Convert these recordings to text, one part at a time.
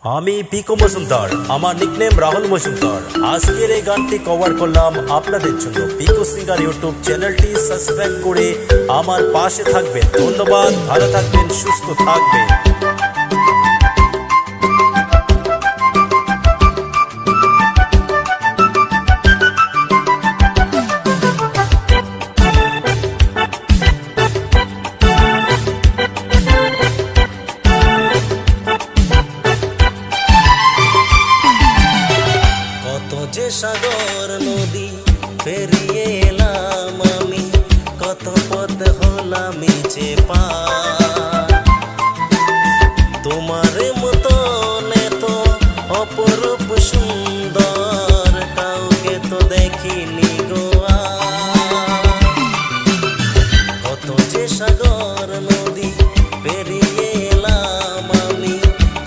আমি পিকো মজুমদার, আমার নিকনেম রাহুল মজুমদার। আজকের এই গানটি কভার করলাম আপনাদের জন্য। পিকো সিঙ্গার ইউটিউব চ্যানেলটি সাবস্ক্রাইব করে আমার পাশে থাকবেন। ধন্যবাদ, ভালো থাকবেন, সুস্থ থাকবেন। যে সাগর নদী পেরিয়ে এলাম আমি, কত পথ হলাম যে পার। তোমার মতন এত অপরূপ সুন্দর কাউকে তো দেখিনি গো আর। কত যে সাগর নদী পেরিয়ে এলাম আমি,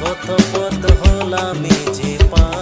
কত পথ হলাম যে পার।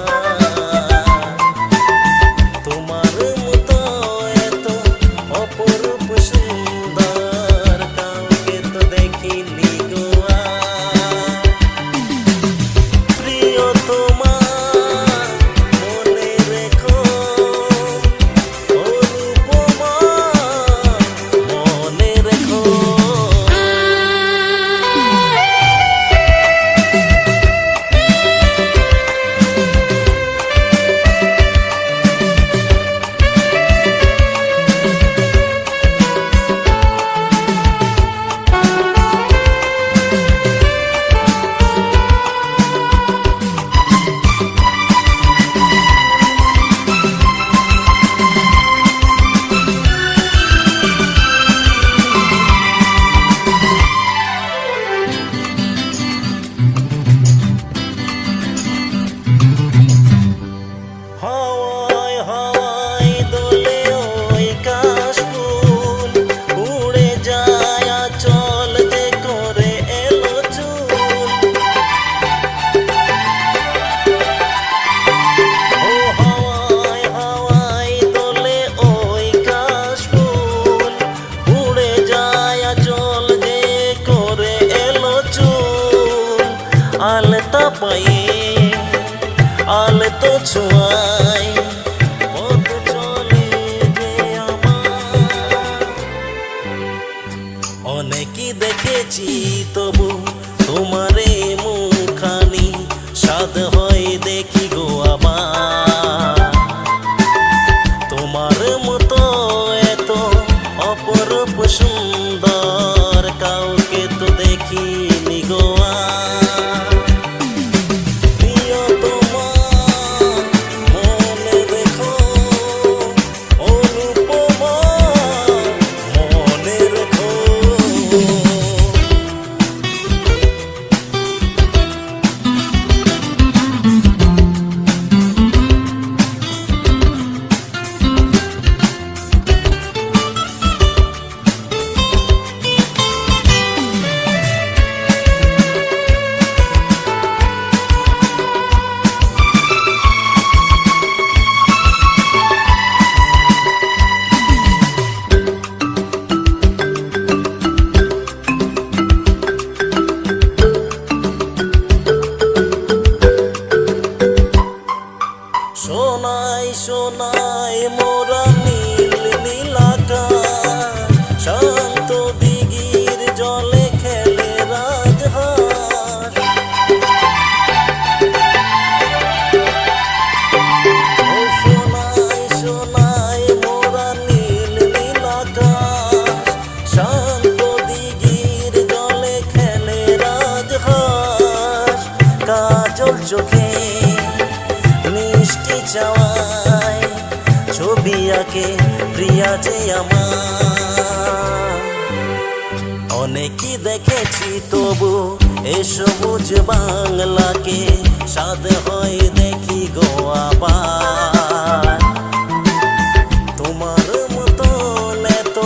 আলতা পায়ে আলতো ছোঁয়ায় পথ চলে যে আমার। অনেকই দেখেছি তবু তোমারে মুখানি, স্বাদ হয় দেখি গো আবার। তোমার মতো এত অপরূপ সুন্দর কাউকে তো দেখিনি গো আর। সোনাই সোনাই মোরা নীল নীল আকাশ, শান্ত দিঘির জলে খেলে রাজহাঁস। ও সোনাই সোনাই মোরা নীল নীল আকাশ, শান্ত দিঘির জলে খেলে রাজহাঁস। কাজল চোখে মিষ্টি চাওয়ায় ছবি আঁকে প্রিয়া যে আমার। অনেকই দেখেছি তবু এ সবুজ বাংলাকে, স্বাদ হয় দেখি গো আবার। তোমার মতন এত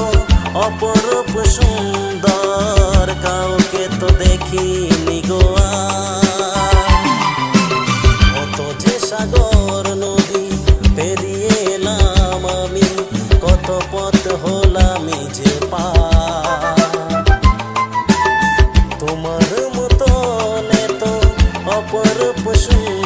অপরূপ সুন্দর কাউকে তো দেখিনি গো আর। কত যে সাগর নদী পেরিয়ে এলাম আমি, কত পথ হলাম যে পার। তোমার মতন এত অপরূপ পর পশু